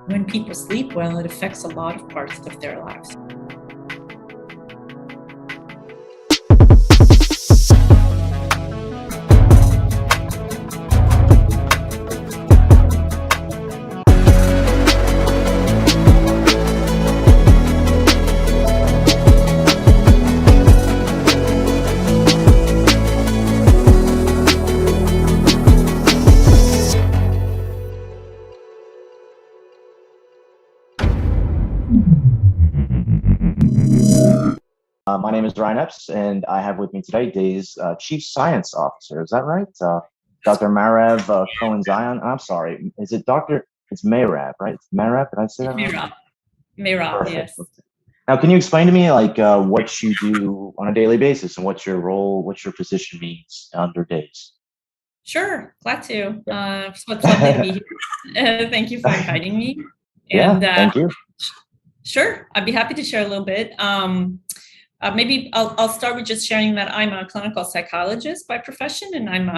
When people sleep well, it affects a lot of parts of their lives. My name is Ryan Epps, and I have with me today Dayzz Chief Science Officer. Is that right? Dr. Mairav Cohen-Zion. I'm sorry. Is it Dr.? It's Mairav, right? It's Mairav. Did I say that right? Mairav, Perfect. yes. Now, can you explain to me what you do on a daily basis and what your role, what your position means under Dayzz? Sure, glad to. So it's lovely to be here. Thank you for inviting me. Yeah, And thank you. sure, I'd be happy to share a little bit. Maybe I'll start with just sharing that I'm a clinical psychologist by profession, and I'm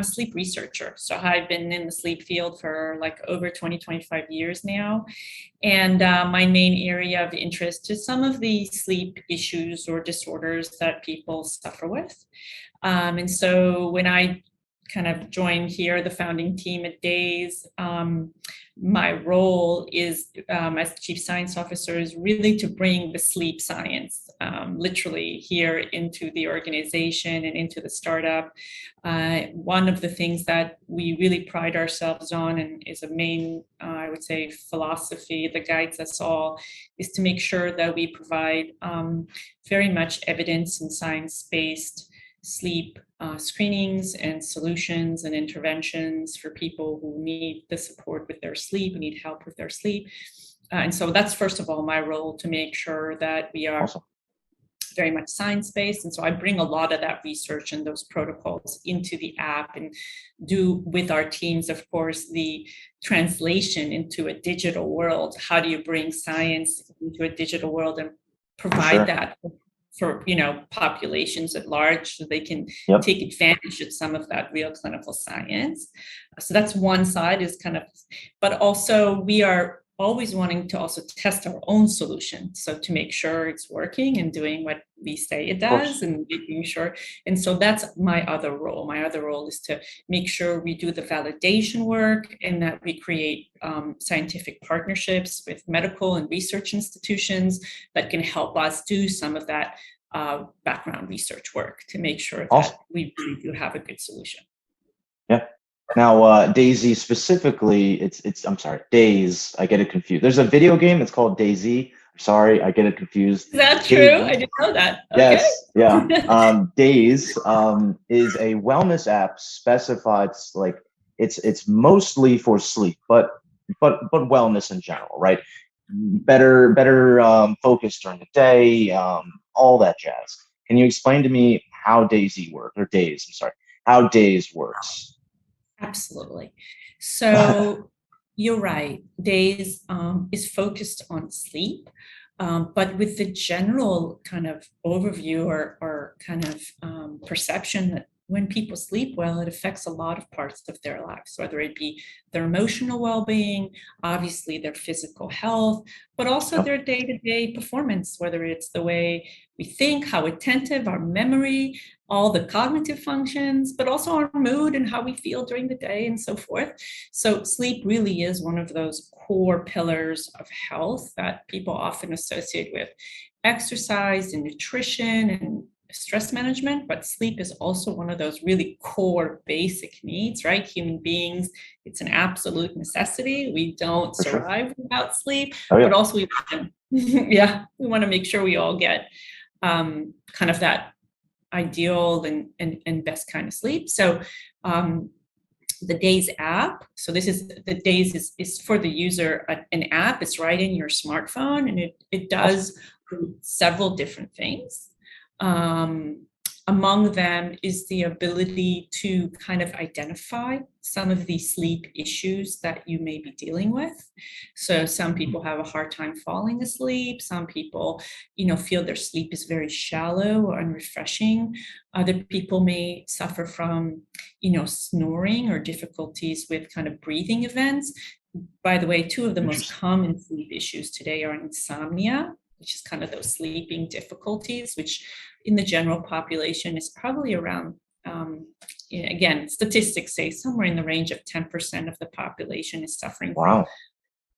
a sleep researcher. So I've been in the sleep field for like over 25 years now. And my main area of interest is some of the sleep issues or disorders that people suffer with. And so when I kind of joined here, the founding team at Dayzz, my role is as chief science officer is really to bring the sleep science literally here into the organization and into the startup. One of the things that we really pride ourselves on and is a main, I would say, philosophy that guides us all is to make sure that we provide very much evidence and science-based sleep screenings and solutions and interventions for people who need the support with their sleep, need help with their sleep. And so that's, first of all, my role to make sure that we are Awesome. very much science-based. And so I bring a lot of that research and those protocols into the app and do with our teams, of course, the translation into a digital world. How do you bring science into a digital world and provide that for populations at large so they can take advantage of some of that real clinical science? So that's one side is kind of, but also we are always wanting to also test our own solution. So to make sure it's working and doing what we say it does and making sure. And so that's my other role. My other role is to make sure we do the validation work and that we create scientific partnerships with medical and research institutions that can help us do some of that background research work to make sure that we really do have a good solution. Yeah. Now, Dayzz specifically, I'm sorry, Dayzz, I get it confused. There's a video game, it's called Dayzz. I'm sorry, I get it confused. Is that true? I didn't know that. Okay. Yes, yeah. Dayzz is a wellness app specified, like it's mostly for sleep, but wellness in general, right? Better focus during the day, all that jazz. Can you explain to me how Dayzz works, or Dayzz, I'm sorry, how Dayzz works? Absolutely. So you're right. Dayzz is focused on sleep, but with the general kind of overview or kind of perception that when people sleep well, it affects a lot of parts of their lives, whether it be their emotional well-being, obviously their physical health, but also their day-to-day performance, whether it's the way we think, how attentive, our memory, all the cognitive functions, but also our mood and how we feel during the day and so forth. So sleep really is one of those core pillars of health that people often associate with exercise and nutrition and stress management, but sleep is also one of those really core basic needs, right? Human beings, it's an absolute necessity. We don't survive without sleep, but also we want to make sure we all get kind of that ideal and best kind of sleep. So the Dayzz app, so this is the Dayzz is for the user an app. It's right in your smartphone, and it does several different things. Among them is the ability to kind of identify some of the sleep issues that you may be dealing with. So some people have a hard time falling asleep. Some people, feel their sleep is very shallow or unrefreshing. Other people may suffer from, snoring or difficulties with kind of breathing events. by the way, two of the most Interesting. common sleep issues today are insomnia, which is kind of those sleeping difficulties, which in the general population is probably around, again, statistics say somewhere in the range of 10% of the population is suffering from Wow.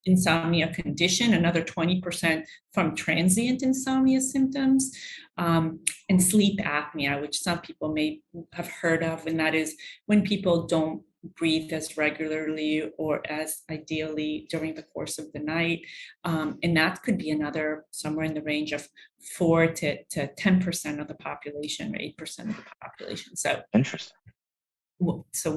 insomnia condition, another 20% from transient insomnia symptoms, and sleep apnea, which some people may have heard of, and that is when people don't breathe as regularly or as ideally during the course of the night. And that could be another somewhere in the range of 4 to 10% of the population, or 8% of the population. So Interesting.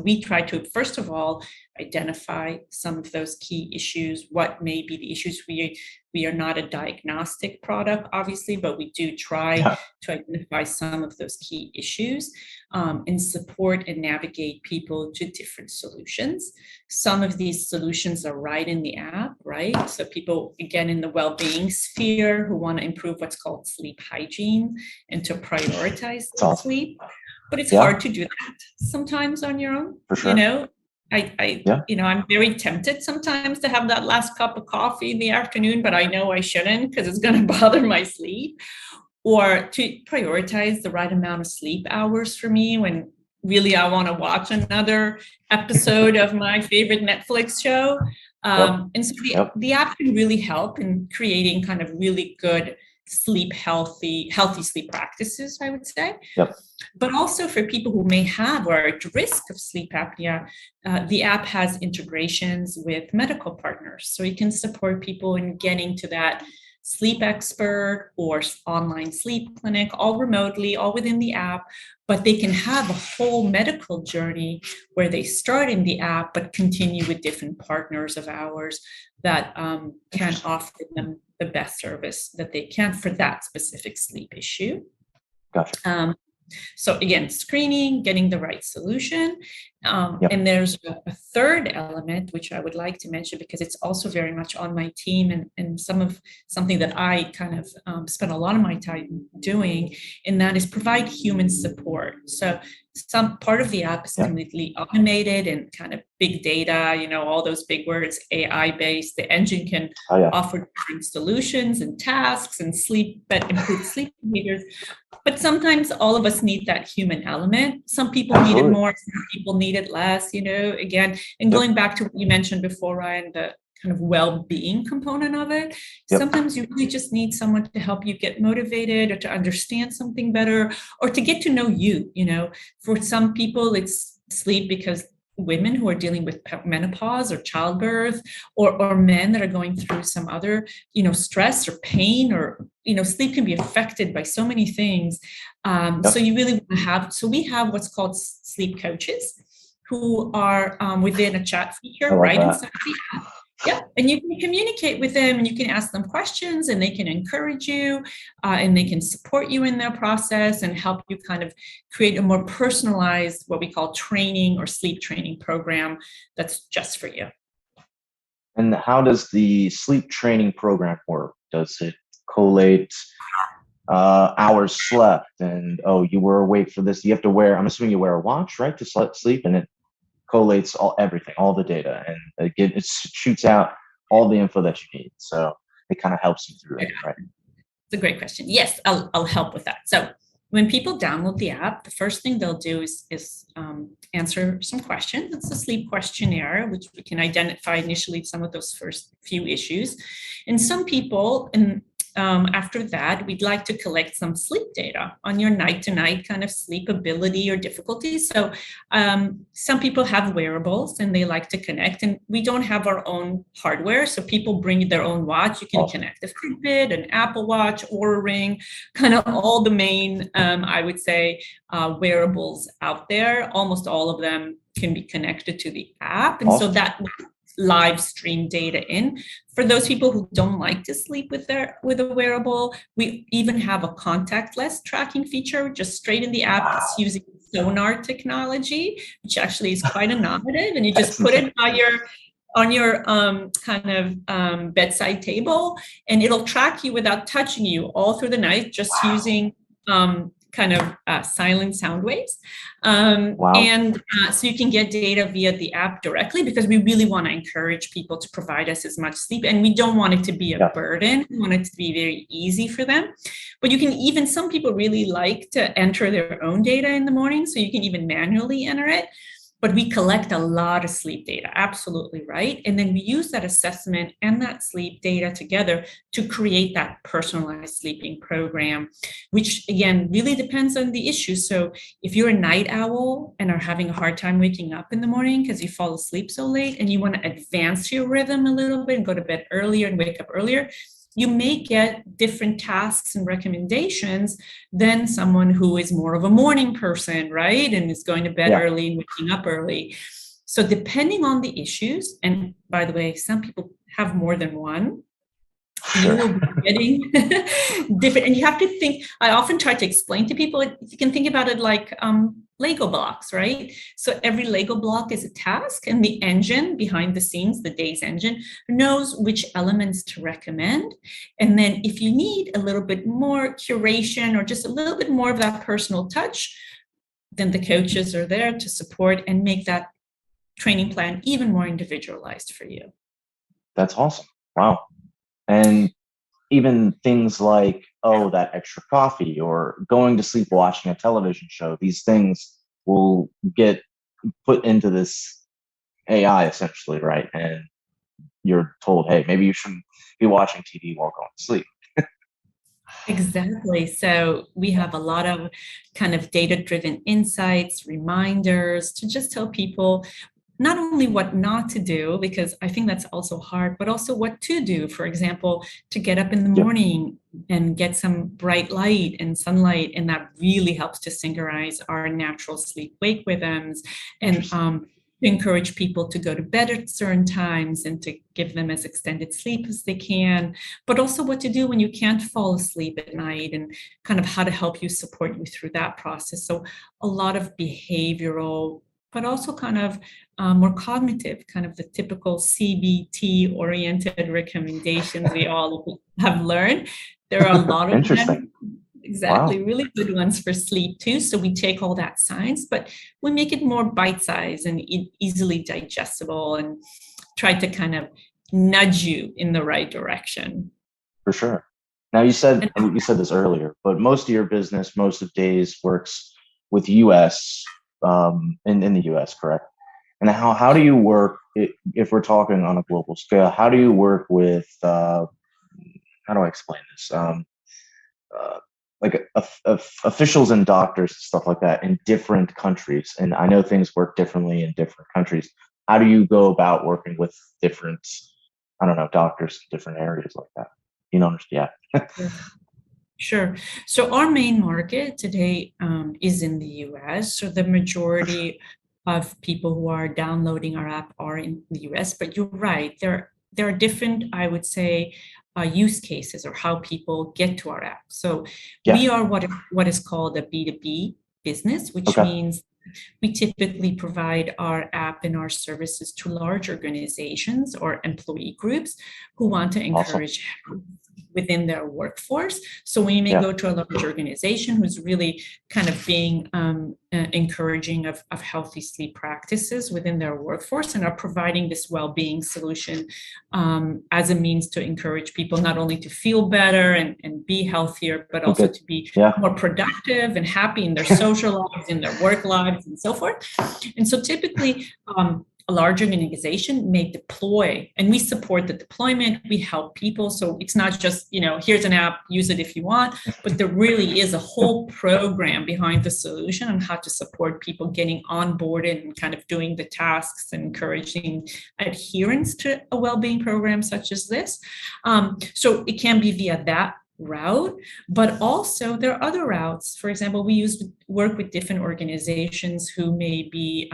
we try to, first of all, identify some of those key issues. What may be the issues? We are not a diagnostic product, obviously, but we do try to identify some of those key issues, and support and navigate people to different solutions. Some of these solutions are right in the app, right? So people, again, in the well-being sphere, who want to improve what's called sleep hygiene and to prioritize sleep. But it's hard to do that sometimes on your own. For sure. You know, I'm very tempted sometimes to have that last cup of coffee in the afternoon, but I know I shouldn't because it's going to bother my sleep. Or to prioritize the right amount of sleep hours for me when really I want to watch another episode of my favorite Netflix show. And so the app can really help in creating kind of really good healthy sleep practices, I would say. But also for people who may have or are at risk of sleep apnea, the app has integrations with medical partners. So you can support people in getting to that sleep expert or online sleep clinic, all remotely, all within the app, but they can have a whole medical journey where they start in the app, but continue with different partners of ours that can offer them the best service that they can for that specific sleep issue. Gotcha. So again, screening, getting the right solution. And there's a third element, which I would like to mention because it's also very much on my team and something that I kind of spend a lot of my time doing, and that is provide human support. So some part of the app is completely automated and kind of big data, all those big words, AI based. The engine can offer different solutions and tasks and improve sleep behaviors. But sometimes all of us need that human element. Some people need it more, some people need it less, again, and going back to what you mentioned before, Ryan, the kind of well-being component of it. Sometimes you really just need someone to help you get motivated or to understand something better or to get to know you. For some people, it's sleep because women who are dealing with menopause or childbirth, or men that are going through some other, stress or pain, or, sleep can be affected by so many things. So you really want to so we have what's called sleep coaches who are within a chat feature inside the app. And you can communicate with them and you can ask them questions and they can encourage you and they can support you in their process and help you kind of create a more personalized, what we call training or sleep training program that's just for you. And how does the sleep training program work? Does it collate hours slept and, you were awake for this? You have to I'm assuming you wear a watch, right, to sleep, and it collates everything, all the data, and it shoots out all the info that you need. So it kind of helps you through it, right? It's a great question. Yes, I'll help with that. So when people download the app, the first thing they'll do is answer some questions. It's a sleep questionnaire, which we can identify initially some of those first few issues. And some people, after that, we'd like to collect some sleep data on your night-to-night kind of sleep ability or difficulties. So some people have wearables and they like to connect, and we don't have our own hardware. So people bring their own watch. You can connect a Fitbit, an Apple Watch, or a Ring, kind of all the main, I would say, wearables out there. Almost all of them can be connected to the app. And so that live stream data in. For those people who don't like to sleep with a wearable, we even have a contactless tracking feature just straight in the app. It's using sonar technology, which actually is quite innovative. And you just put it on your kind of bedside table, and it'll track you without touching you all through the night, just using kind of silent sound waves. Wow. And so you can get data via the app directly, because we really want to encourage people to provide us as much sleep, and we don't want it to be a burden. We want it to be very easy for them. But you can even, some people really like to enter their own data in the morning, so you can even manually enter it. But we collect a lot of sleep data, absolutely right. And then we use that assessment and that sleep data together to create that personalized sleeping program, which again, really depends on the issue. So if you're a night owl and are having a hard time waking up in the morning because you fall asleep so late and you want to advance your rhythm a little bit and go to bed earlier and wake up earlier, you may get different tasks and recommendations than someone who is more of a morning person, right? And is going to bed early and waking up early. So depending on the issues, and by the way, some people have more than one, you will be getting different. And you have to think, I often try to explain to people, you can think about it like Lego blocks, right? So every Lego block is a task, and the engine behind the scenes, the Dayzz engine, knows which elements to recommend. And then if you need a little bit more curation or just a little bit more of that personal touch, then the coaches are there to support and make that training plan even more individualized for you. That's awesome. Wow. And even things like, oh, that extra coffee or going to sleep watching a television show, these things will get put into this AI essentially, right? And you're told, hey, maybe you shouldn't be watching TV while going to sleep. Exactly. So we have a lot of kind of data-driven insights, reminders to just tell people not only what not to do, because I think that's also hard, but also what to do. For example, to get up in the morning and get some bright light and sunlight, and that really helps to synchronize our natural sleep-wake rhythms, and encourage people to go to bed at certain times and to give them as extended sleep as they can, but also what to do when you can't fall asleep at night, and kind of how to help you, support you through that process. So a lot of behavioral, but also kind of more cognitive, kind of the typical CBT-oriented recommendations we all have learned. There are a lot of them. Exactly. Wow. Really good ones for sleep too. So we take all that science, but we make it more bite-sized and easily digestible, and try to kind of nudge you in the right direction. For sure. Now you said this earlier, but most of your business, most of Dayzz works with US, in the US, correct? And how do you work, if we're talking on a global scale, how do you work with, how do I explain this? Like officials and doctors and stuff like that in different countries. And I know things work differently in different countries. How do you go about working with different, I don't know, doctors in different areas like that? You know, yeah. Sure. So our main market today is in the US. So the majority of people who are downloading our app are in the US. But you're right, there are different, I would say, use cases or how people get to our app. So we are what is called a B2B business, which means we typically provide our app and our services to large organizations or employee groups who want to encourage health within their workforce. So we may go to a large organization who's really kind of being encouraging of healthy sleep practices within their workforce, and are providing this well-being solution as a means to encourage people not only to feel better and be healthier, but also to be more productive and happy in their social lives, in their work lives, and so forth. And so typically, a large organization may deploy, and we support the deployment. We help people. So it's not just, here's an app, use it if you want, but there really is a whole program behind the solution on how to support people getting onboarded and kind of doing the tasks and encouraging adherence to a well-being program such as this. So it can be via that route, but also there are other routes. For example, we work with different organizations who may be,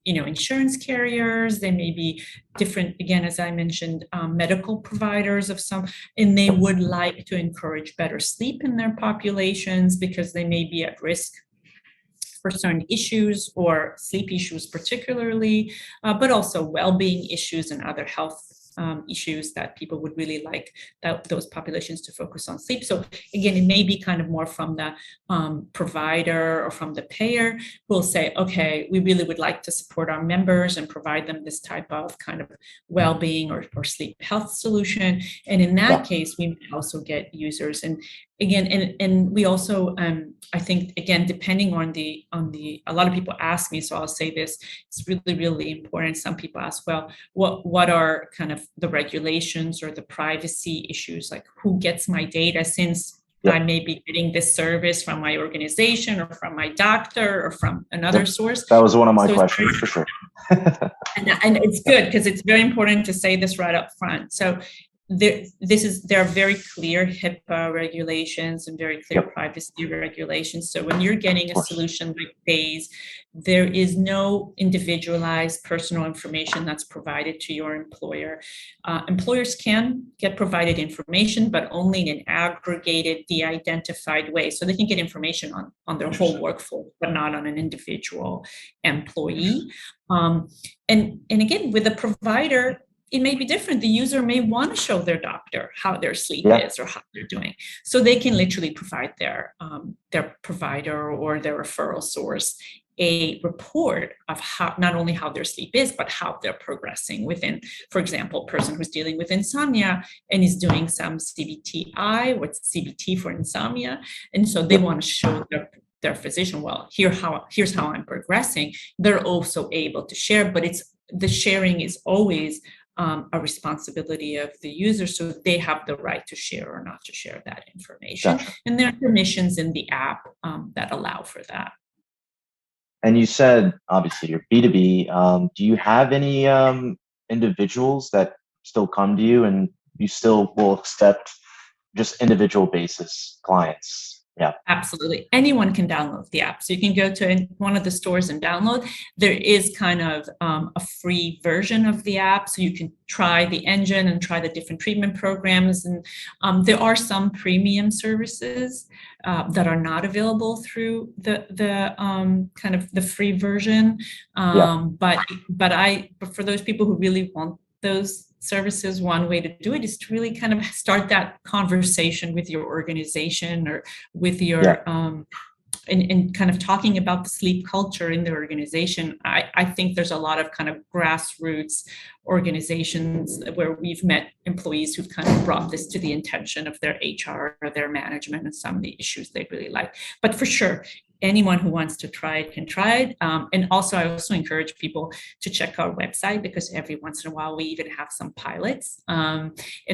insurance carriers. They may be different, again, as I mentioned, medical providers of some, and they would like to encourage better sleep in their populations because they may be at risk for certain issues or sleep issues particularly, but also well-being issues and other health issues that people would really like those populations to focus on sleep. So again, it may be kind of more from the provider or from the payer who will say, okay, we really would like to support our members and provide them this type of kind of well-being or sleep health solution. And in that case, we may also get users. And again, and we also, I think, again, depending on the, a lot of people ask me, so I'll say this, it's really, really important. Some people ask, well, what are kind of the regulations or the privacy issues? Like, who gets my data, since I may be getting this service from my organization or from my doctor or from another source? That was one of my questions, for sure. And it's good, because it's very important to say this right up front. So there are very clear HIPAA regulations and very clear privacy regulations. So when you're getting a solution like Dayzz, there is no individualized personal information that's provided to your employer. Employers can get provided information, but only in an aggregated, de-identified way. So they can get information on their whole workforce, but not on an individual employee. And again, with a provider, it may be different. The user may want to show their doctor how their sleep is or how they're doing. So they can literally provide their provider or their referral source a report of how, not only how their sleep is, but how they're progressing within, for example, a person who's dealing with insomnia and is doing some CBTI, what's CBT for insomnia. And so they want to show their physician, well, here's how I'm progressing. They're also able to share, but the sharing is always a responsibility of the user, so they have the right to share or not to share that information. And there are permissions in the app that allow for that. And you said, obviously, you're B2B. Do you have any individuals that still come to you, and you still will accept just individual basis clients? Yeah, absolutely. Anyone can download the app. So you can go to one of the stores and download. There is kind of a free version of the app, so you can try the engine and try the different treatment programs. And there are some premium services that are not available through the kind of the free version. But for those people who really want those services, one way to do it is to really kind of start that conversation with your organization or with your and kind of talking about the sleep culture in the organization. I think there's a lot of kind of grassroots organizations where we've met employees who've kind of brought this to the attention of their HR or their management and some of the issues they really like. But for sure, anyone who wants to try it can try it. And also, I also encourage people to check our website, because every once in a while we even have some pilots. And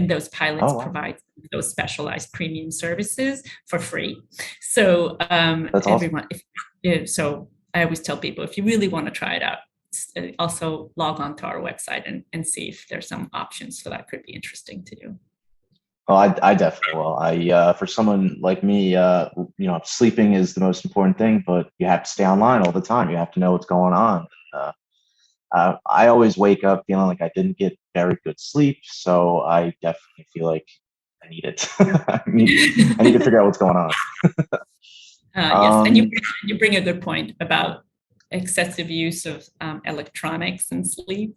those pilots provide those specialized premium services for free. So everyone, so I always tell people, if you really want to try it out, also log on to our website and see if there's some options. So that could be interesting to do. Well, I definitely will. For someone like me, sleeping is the most important thing, but you have to stay online all the time. You have to know what's going on. I always wake up feeling like I didn't get very good sleep, so I definitely feel like I need it. I need to figure out what's going on. Yes, and you bring a good point about excessive use of electronics and sleep.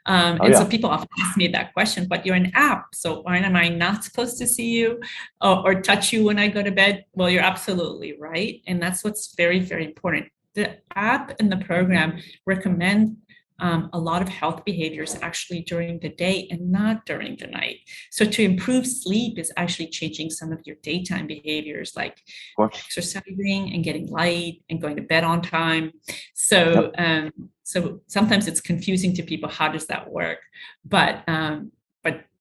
So people often ask me that question, but you're an app, so why am I not supposed to see you or touch you when I go to bed? Well, you're absolutely right. And that's what's very, very important. The app and the program recommend a lot of health behaviors actually during the day and not during the night. So to improve sleep is actually changing some of your daytime behaviors, like exercising and getting light and going to bed on time. So so sometimes it's confusing to people, how does that work? But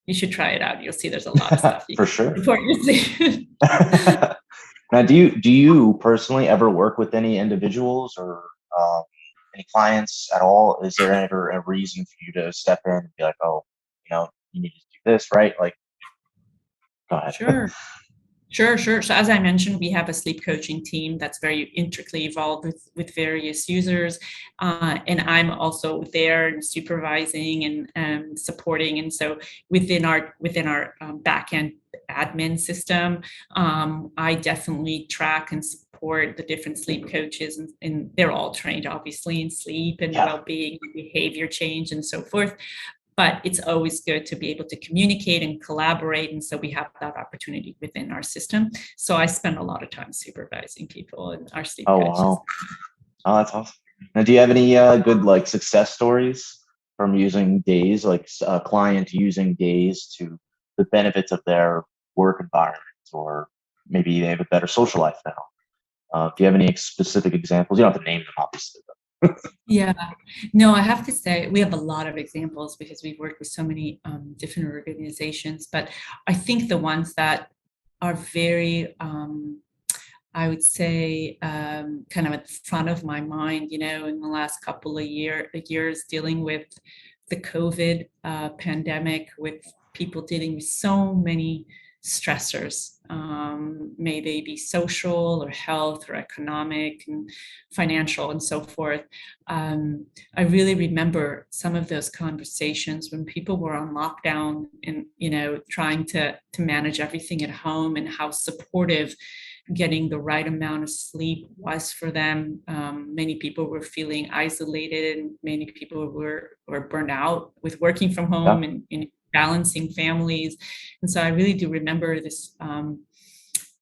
you should try it out. You'll see there's a lot of stuff you for can sure. Before you sleep. Now, do you personally ever work with any individuals or any clients at all? Is there ever a reason for you to step in and be like, oh, you need to do this, right? Like, go ahead. Sure. So as I mentioned, we have a sleep coaching team that's very intricately involved with various users. And I'm also there and supervising and supporting. And so within our backend admin system, I definitely track and support the different sleep coaches, and they're all trained obviously in sleep and well-being and behavior change and so forth. but it's always good to be able to communicate and collaborate. And so we have that opportunity within our system. So I spend a lot of time supervising people and our sleep Oh, coaches. wow. Oh, that's awesome. Now, do you have any good like success stories from using Dayzz, like a client using Dayzz to the benefits of their work environment, or maybe they have a better social life now? Do you have any specific examples? You don't have to name them, obviously. Yeah, no, I have to say we have a lot of examples because we've worked with so many different organizations, but I think the ones that are very, I would say, kind of at the front of my mind, you know, in the last couple of years dealing with the COVID pandemic, with people dealing with so many stressors, may they be social or health or economic and financial and so forth. I really remember some of those conversations when people were on lockdown and, you know, trying to manage everything at home, and how supportive getting the right amount of sleep was for them. Many people were feeling isolated, and many people were burned out with working from home and balancing families. And so I really do remember this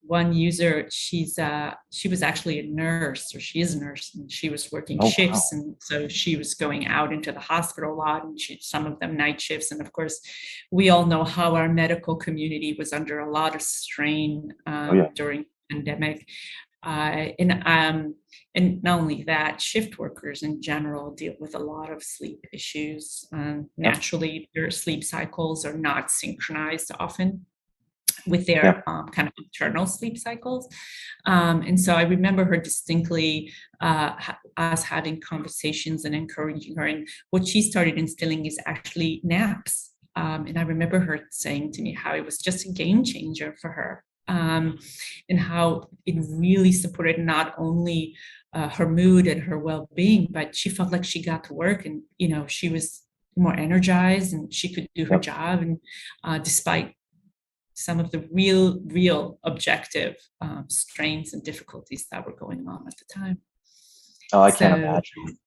one user. She was actually a nurse, or she is a nurse, and she was working shifts. And so she was going out into the hospital a lot, and some of them night shifts. And of course, we all know how our medical community was under a lot of strain during the pandemic. And not only that, shift workers in general deal with a lot of sleep issues. Naturally, their sleep cycles are not synchronized often with their kind of internal sleep cycles. And so I remember her distinctly, us having conversations and encouraging her. And what she started instilling is actually naps. And I remember her saying to me how it was just a game changer for her. And how it really supported not only her mood and her well-being, but she felt like she got to work, and, you know, she was more energized and she could do her job. And despite some of the real objective strains and difficulties that were going on at the time. Oh, I can't imagine.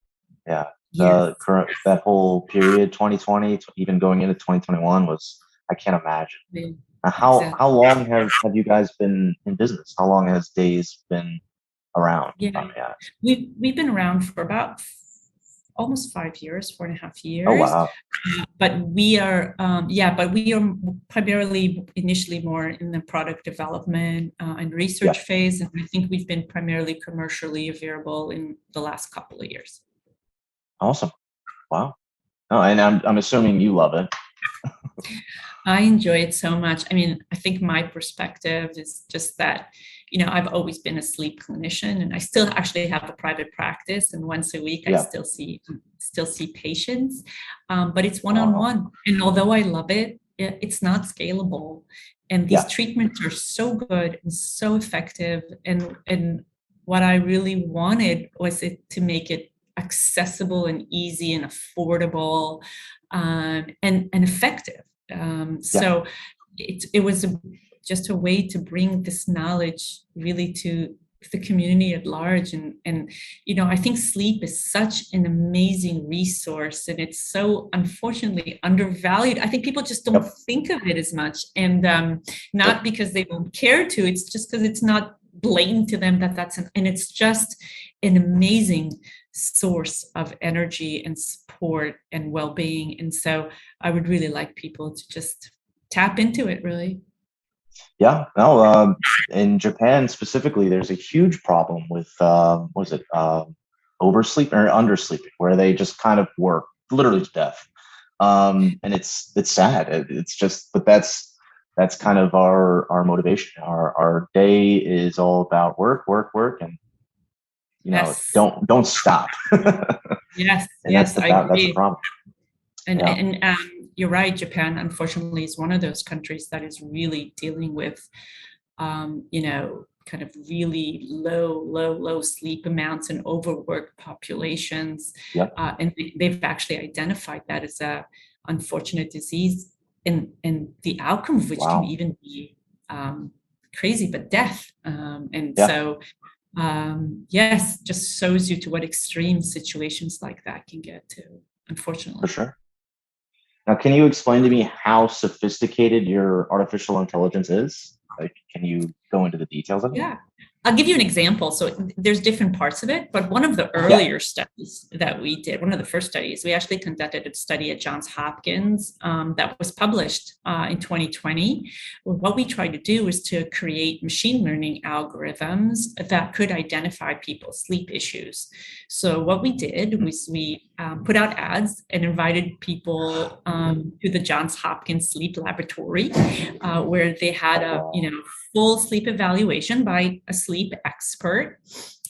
Yeah. That whole period, 2020, even going into 2021, was, I can't imagine. Yeah. How long have you guys been in business? How long has Dayzz been around? Yeah, we've been around for about almost 5 years, 4.5 years. Oh, wow. But we are primarily initially more in the product development and research phase, and I think we've been primarily commercially available in the last couple of years. Awesome. Wow. Oh, and I'm assuming you love it. I enjoy it so much. I mean, I think my perspective is just that, you know, I've always been a sleep clinician, and I still actually have a private practice, and once a week I still see patients, but it's one-on-one. And although I love it, it's not scalable. And these treatments are so good and so effective. And what I really wanted was to make it accessible and easy and affordable and effective. So it was just a way to bring this knowledge really to the community at large. And you know, I think sleep is such an amazing resource, and it's so unfortunately undervalued. I think people just don't think of it as much, and not because they don't care to, it's just because it's not blatant to them and it's just an amazing source of energy and support and well-being. And so I would really like people to just tap into it, really. Yeah, no, in Japan specifically, there's a huge problem with oversleep or undersleeping, where they just kind of work literally to death. And it's sad. It's just, but that's kind of our motivation. Our day is all about work, and you know, don't stop. Yes, that's I agree. That's the problem. And you're right. Japan, unfortunately, is one of those countries that is really dealing with, you know, kind of really low sleep amounts and overworked populations. And they've actually identified that as a unfortunate disease, and the outcome of which can even be crazy, but death. So, yes, just shows you to what extreme situations like that can get to, unfortunately. For sure. Now, can you explain to me how sophisticated your artificial intelligence is? Like, can you go into the details of it? Yeah, I'll give you an example. So there's different parts of it, but one of the earlier studies that we did, one of the first studies, we actually conducted a study at Johns Hopkins that was published in 2020. What we tried to do is to create machine learning algorithms that could identify people's sleep issues. So what we did was we put out ads and invited people to the Johns Hopkins Sleep Laboratory, where they had a full sleep evaluation by a sleep expert,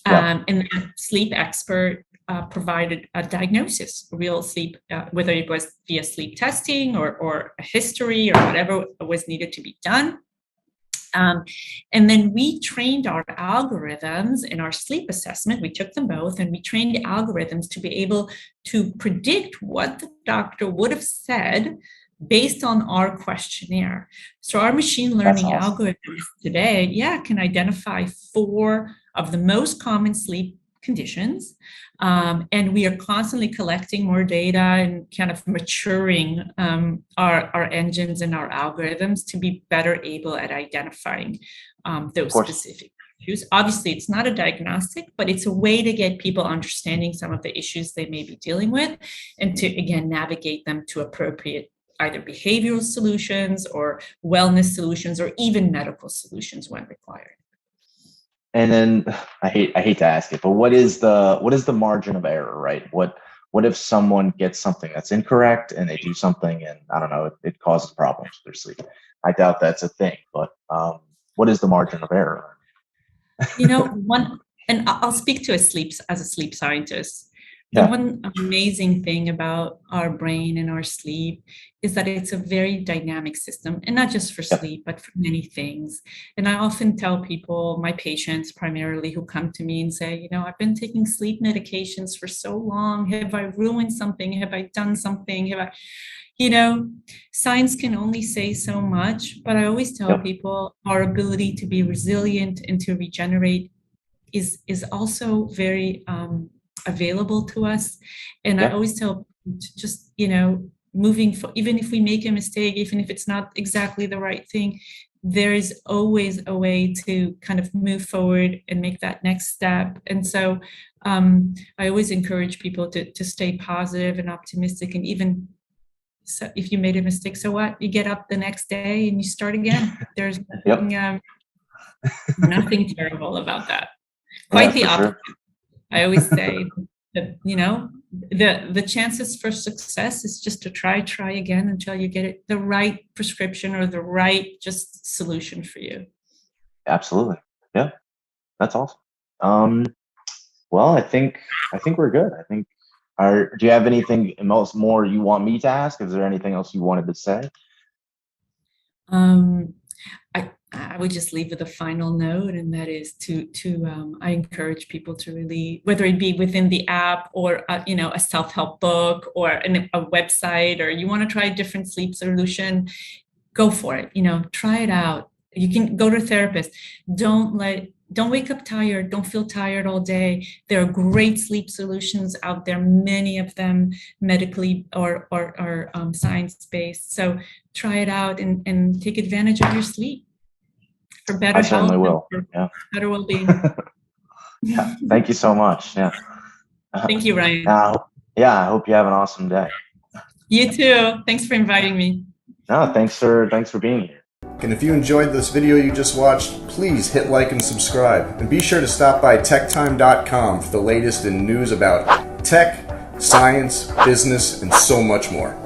and that sleep expert provided a diagnosis, real sleep, whether it was via sleep testing or a history or whatever was needed to be done. And then we trained our algorithms in our sleep assessment. We took them both and we trained algorithms to be able to predict what the doctor would have said based on our questionnaire. So our machine learning algorithms today, can identify 4 of the most common sleep conditions. And we are constantly collecting more data and kind of maturing our engines and our algorithms to be better able at identifying those specific issues. Obviously, it's not a diagnostic, but it's a way to get people understanding some of the issues they may be dealing with and to, again, navigate them to appropriate either behavioral solutions or wellness solutions or even medical solutions when required. And then I hate to ask it, but what is the margin of error, right? What if someone gets something that's incorrect and they do something and I don't know, it causes problems with their sleep? I doubt that's a thing, but what is the margin of error? And I'll speak to as a sleep scientist. The one amazing thing about our brain and our sleep is that it's a very dynamic system, and not just for sleep, but for many things. And I often tell people, my patients primarily, who come to me and say, I've been taking sleep medications for so long. Have I ruined something? Have I done something? Science can only say so much, but I always tell people our ability to be resilient and to regenerate is also very available to us. And I always tell just, moving for, even if we make a mistake, even if it's not exactly the right thing, there is always a way to kind of move forward and make that next step. And so I always encourage people to stay positive and optimistic. And even so, if you made a mistake, so what? You get up the next day and you start again. There's nothing, nothing terrible about that. Quite the opposite. Sure. I always say that, the chances for success is just to try again until you get the right prescription or the right just solution for you. Absolutely. Yeah, that's awesome. Well, I think we're good. Do you have anything else more you want me to ask? Is there anything else you wanted to say? I would just leave with a final note, and that is I encourage people to really, whether it be within the app or a self-help book or a website, or you want to try a different sleep solution, go for it. Try it out. You can go to a therapist. Don't wake up tired. Don't feel tired all day. There are great sleep solutions out there, many of them medically or science-based. So try it out and take advantage of your sleep for better health. I certainly will. Better well-being. Thank you so much. Thank you, Ryan. I hope you have an awesome day. You too. Thanks for inviting me. No, thanks for being here. And if you enjoyed this video you just watched, please hit like and subscribe. And be sure to stop by techtime.com for the latest in news about tech, science, business, and so much more.